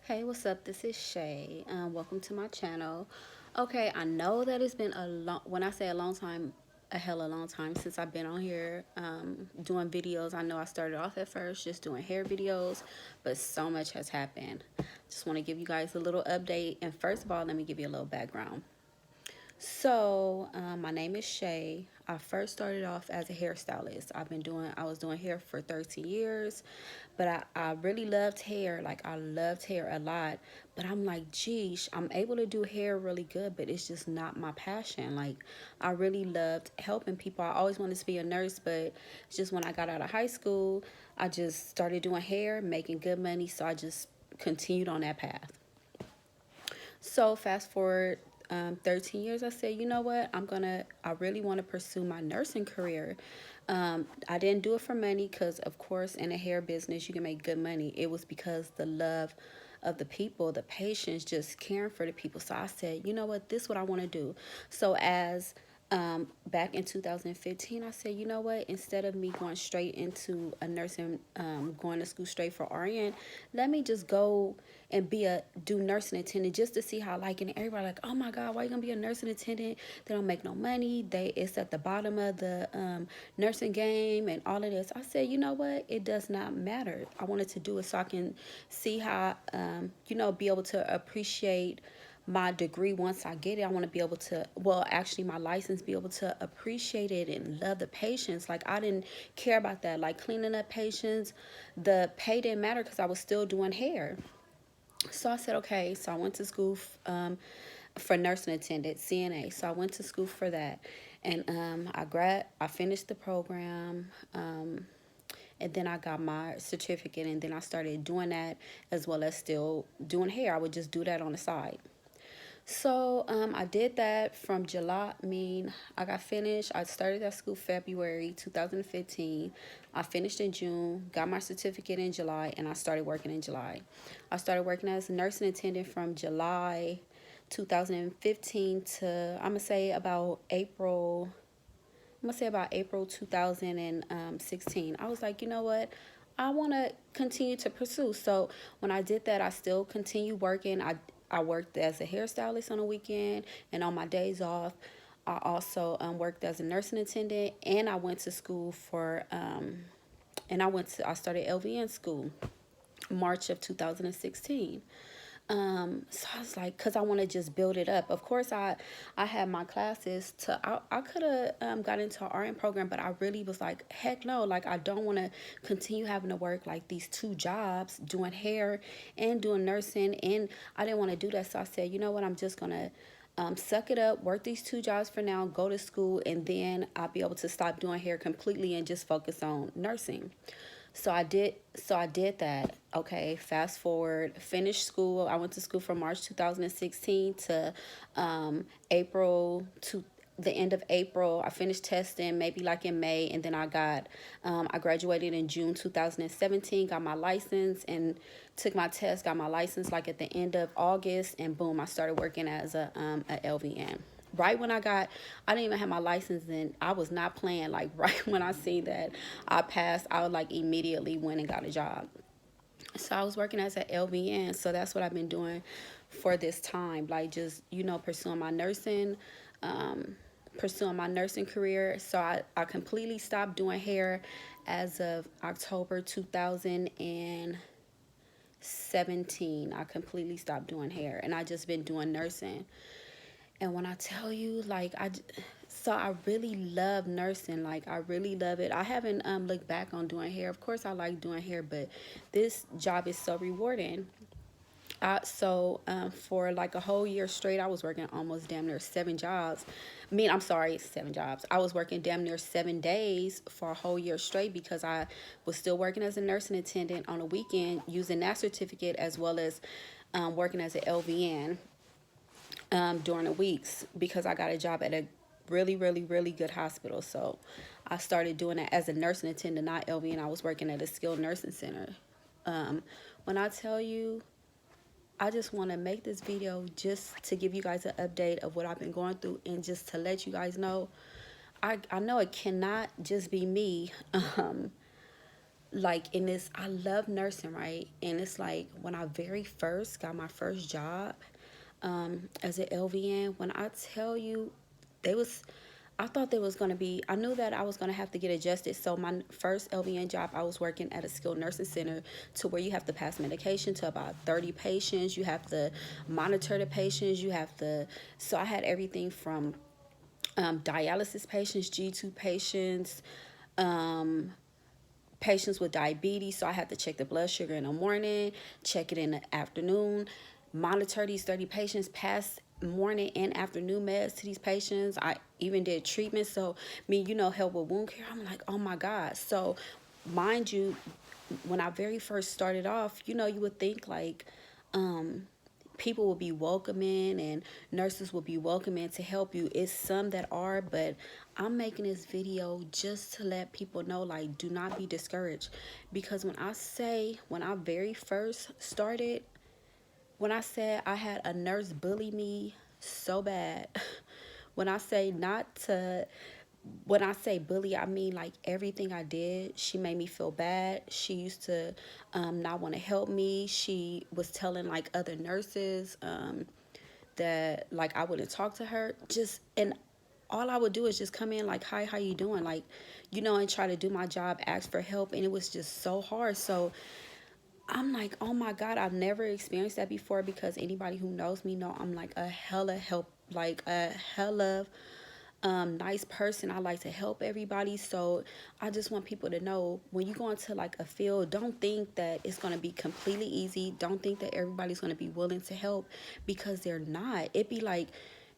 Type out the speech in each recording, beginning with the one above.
Hey, what's up? This is Shay. Welcome to my channel. Okay, I know that it's been a long, when I say a long time, a hella long time since I've been on here doing videos. I know I started off at first just doing hair videos, but so much has happened. Just want to give you guys a little update. And first of all, let me give you a little background. So, my name is Shay. I first started off as a hairstylist. I was doing hair for 13 years, but I really loved hair. Like, I loved hair a lot. But I'm like, geez, I'm able to do hair really good, but it's just not my passion. Like, I really loved helping people. I always wanted to be a nurse, but it's just when I got out of high school, I just started doing hair, making good money. So I just continued on that path. So fast forward 13 years, I said, you know what, I really want to pursue my nursing career. I didn't do it for money because, of course, in a hair business, you can make good money. It was because the love of the people, the patients, just caring for the people. So I said, you know what, this is what I want to do. So back in 2015, I said, you know what, instead of me going straight into a nursing, going to school straight for RN, let me just go and do nursing attendant just to see how I like it. And everybody like, oh my God, why you gonna be a nursing attendant? They don't make no money. It's at the bottom of the nursing game and all of this. I said, you know what, it does not matter. I wanted to do it so I can see how, be able to appreciate my degree once I get it. I want to be able to, well, actually my license, be able to appreciate it and love the patients. Like, I didn't care about that. Like, cleaning up patients, the pay didn't matter because I was still doing hair. So I said, okay. So I went to school for nursing attendant, CNA. So I went to school for that. And I finished the program. And then I got my certificate, and then I started doing that as well as still doing hair. I would just do that on the side. So I did that from July. I got finished. I started at school February 2015. I finished in June, got my certificate in July, and I started working in July. I started working as a nursing attendant from July 2015 to, I'm gonna say about April 2016. I was like, you know what? I want to continue to pursue. So when I did that, I still continued working. I worked as a hairstylist on the weekend, and on my days off, I also worked as a nursing attendant, and I went to school I started LVN school March of 2016. So I was like, because I want to just build it up. Of course, I had my classes I could have got into an RN program, but I really was like, heck no. Like, I don't want to continue having to work like these two jobs, doing hair and doing nursing. And I didn't want to do that. So I said, you know what, I'm just going to suck it up, work these two jobs for now, go to school, and then I'll be able to stop doing hair completely and just focus on nursing. So I did that. Okay, fast forward, finished school. I went to school from March 2016 to April to the end of April. I finished testing maybe like in May, and then I graduated in June 2017, got my license and took my test, got my license like at the end of August, and boom, I started working as a LVN. Right when I didn't even have my license, and I was not playing. Like, right when I seen that I passed, I would like immediately went and got a job. So I was working as an LVN. So that's what I've been doing for this time. Like, just, pursuing my nursing career. So I completely stopped doing hair as of October 2017. I completely stopped doing hair, and I just been doing nursing. And when I tell you, like, so I really love nursing. Like, I really love it. I haven't looked back on doing hair. Of course, I like doing hair, but this job is so rewarding. For like a whole year straight, I was working almost damn near 7 jobs. I'm sorry, 7 jobs. I was working damn near 7 days for a whole year straight because I was still working as a nursing attendant on a weekend using that certificate, as well as working as an LVN during the weeks, because I got a job at a really, really, really good hospital. So I started doing that as a nursing attendant, not LVN. I was working at a skilled nursing center. When I tell you, I just want to make this video just to give you guys an update of what I've been going through, and just to let you guys know, I know it cannot just be me like in this, I love nursing, right? And it's like when I very first got my first job as an LVN, when I tell you, they was, I thought there was going to be, I knew that I was going to have to get adjusted. So my first LVN job, I was working at a skilled nursing center to where you have to pass medication to about 30 patients. You have to monitor the patients. You have to, so I had everything from dialysis patients, G2 patients, um, patients with diabetes. So I had to check the blood sugar in the morning, check it in the afternoon, monitor these 30 patients, pass morning and afternoon meds to these patients. I even did treatment. So me, help with wound care. I'm like, oh my God. So mind you, when I very first started off, you would think like people will be welcoming and nurses will be welcoming to help you. It's some that are, but I'm making this video just to let people know, like, do not be discouraged. Because when I very first started, when I said I had a nurse bully me so bad, when I say not to, when I say bully, I mean like everything I did. She made me feel bad. She used to not want to help me. She was telling like other nurses that like I wouldn't talk to her. And all I would do is just come in like, hi, how you doing? Like, and try to do my job, ask for help. And it was just so hard. So I'm like, oh my God, I've never experienced that before, because anybody who knows me know I'm like a hella help, like a hella nice person. I like to help everybody. So I just want people to know, when you go into like a field, don't think that it's going to be completely easy. Don't think that everybody's going to be willing to help, because they're not. It be like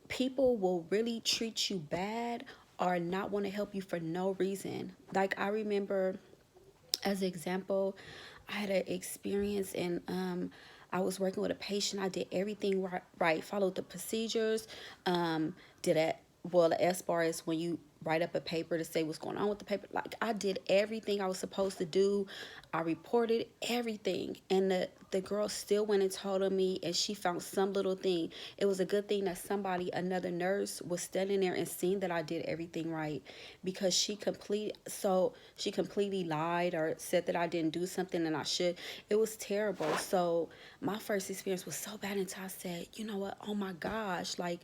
people will really treat you bad or not want to help you for no reason. Like I remember, as an example, I had an experience, and I was working with a patient. I did everything right, followed the procedures, did it well. As far as when you write up a paper to say what's going on with the paper, like I did everything I was supposed to do. I reported everything, and the girl still went and told on me, and she found some little thing. It was a good thing that another nurse was standing there and seen that I did everything right, because she completely lied or said that I didn't do something and I should. It was terrible. So my first experience was so bad until I said, you know what? Oh my gosh, like,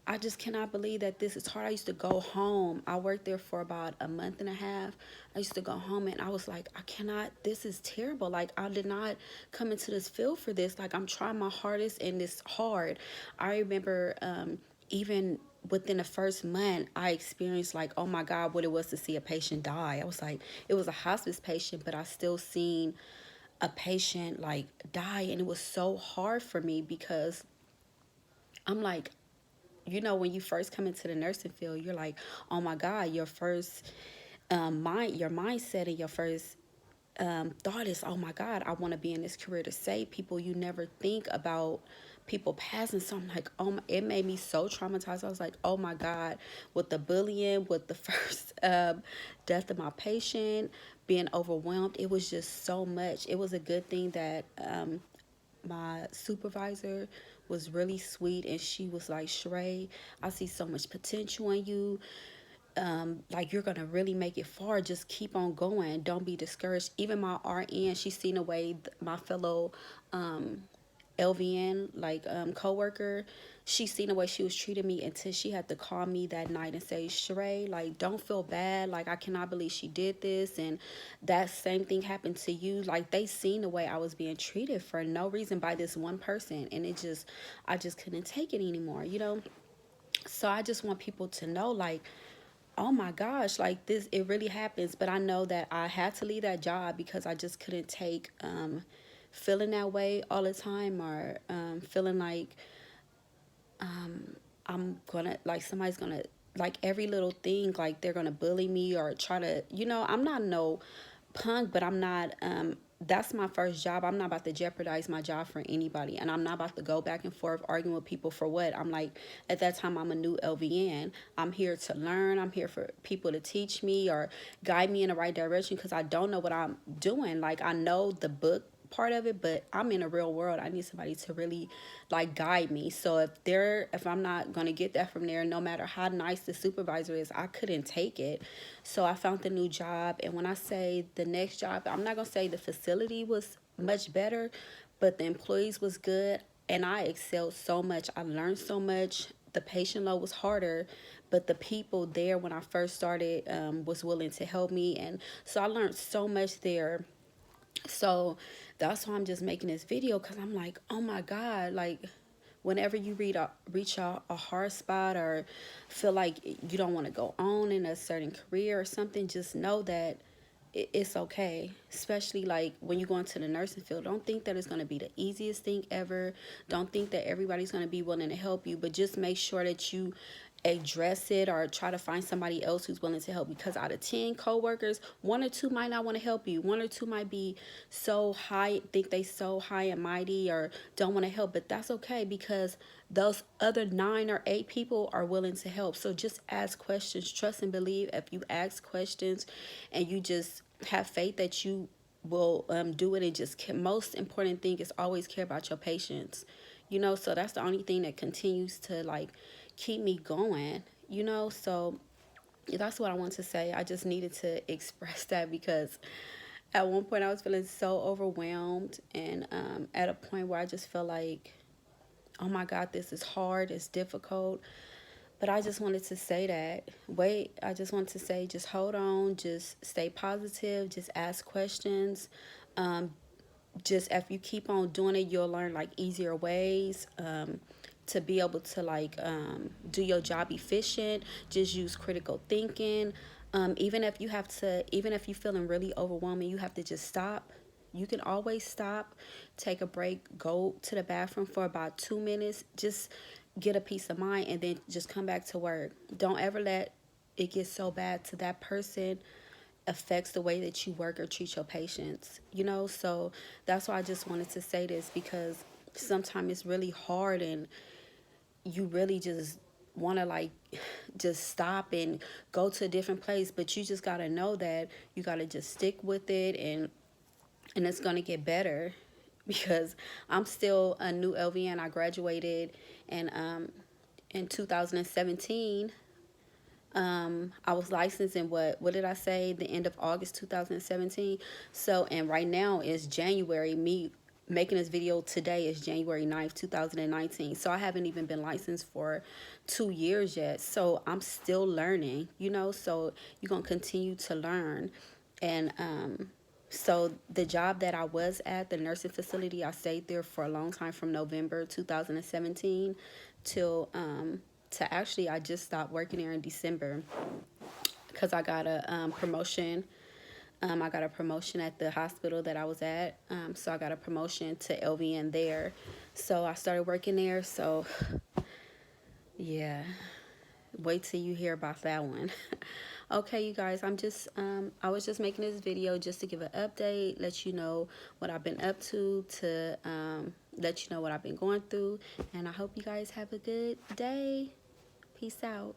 I just cannot believe that this is hard. I used to go home. I worked there for about a month and a half. I used to go home and I was like, I cannot, this is terrible. Like, I did not come into this field for this. Like, I'm trying my hardest and it's hard. I remember even within the first month, I experienced like, oh my God, what it was to see a patient die. I was like, it was a hospice patient, but I still seen a patient like die. And it was so hard for me, because I'm like, when you first come into the nursing field, you're like, oh my God, your first your mindset and your first thought is, oh my God, I want to be in this career to save people. You never think about people passing. So I'm like, it made me so traumatized. I was like, oh my God, with the bullying, with the first death of my patient, being overwhelmed, it was just so much. It was a good thing that my supervisor was really sweet, and she was like, Sheree, I see so much potential in you. Like, you're gonna really make it far. Just keep on going. Don't be discouraged. Even my RN, she's seen a way, my fellow LVN coworker, she seen the way she was treating me, until she had to call me that night and say, Sheree, like, don't feel bad. Like, I cannot believe she did this, and that same thing happened to you. Like, they seen the way I was being treated for no reason by this one person, and I just couldn't take it anymore. So I just want people to know, like, oh my gosh, like, this, it really happens. But I know that I had to leave that job, because I just couldn't take feeling that way all the time, or feeling like I'm gonna, like, somebody's gonna, like, every little thing, like, they're gonna bully me or try to, I'm not no punk, but I'm not, that's my first job. I'm not about to jeopardize my job for anybody, and I'm not about to go back and forth arguing with people for what. I'm like, at that time, I'm a new LVN. I'm here to learn. I'm here for people to teach me or guide me in the right direction, because I don't know what I'm doing. Like, I know the book part of it, but I'm in a real world. I need somebody to really like guide me. So if I'm not going to get that from there, no matter how nice the supervisor is, I couldn't take it. So I found the new job. And when I say the next job, I'm not going to say the facility was much better, but the employees was good, and I excelled so much. I learned so much. The patient load was harder, but the people there when I first started was willing to help me, and so I learned so much there. So that's why I'm just making this video, because I'm like, oh my God, like whenever you reach a hard spot or feel like you don't want to go on in a certain career or something, just know that it's okay. Especially like when you go into the nursing field, don't think that it's going to be the easiest thing ever. Don't think that everybody's going to be willing to help you, but just make sure that you address it or try to find somebody else who's willing to help, because out of 10 coworkers, 1 or 2 might not want to help you. 1 or 2 might be so high, think they so high and mighty, or don't want to help, but that's okay, because those other 9 or 8 people are willing to help. So just ask questions, trust and believe. If you ask questions and you just have faith that you will do it, and just most important thing is always care about your patients, so that's the only thing that continues to like keep me going, so that's what I want to say. I just needed to express that, because at one point I was feeling so overwhelmed, and at a point where I just felt like, oh my God, this is hard, it's difficult. But I just wanted to say that, I just want to say, just hold on, just stay positive, just ask questions. Just if you keep on doing it, you'll learn like easier ways to be able to like do your job efficient. Just use critical thinking. Even if you're feeling really overwhelming, you have to just stop. You can always stop, take a break, go to the bathroom for about 2 minutes, just get a peace of mind, and then just come back to work. Don't ever let it get so bad to that person affects the way that you work or treat your patients, so that's why I just wanted to say this, because sometimes it's really hard, and you really just want to like just stop and go to a different place, but you just got to know that you got to just stick with it, and it's going to get better, because I'm still a new LVN. I graduated in 2017. I was licensed in what did I say? The end of August 2017. So, and right now is January. Me making this video today is January 9th, 2019. So I haven't even been licensed for 2 years yet. So I'm still learning, so you're going to continue to learn. And so the job that I was at, the nursing facility, I stayed there for a long time, from November 2017 till to actually I just stopped working there in December, because I got a promotion. I got a promotion at the hospital that I was at. So I got a promotion to LVN there. So I started working there. So yeah, wait till you hear about that one. Okay, you guys, I was just making this video just to give an update, let you know what I've been up to let you know what I've been going through, and I hope you guys have a good day. Peace out.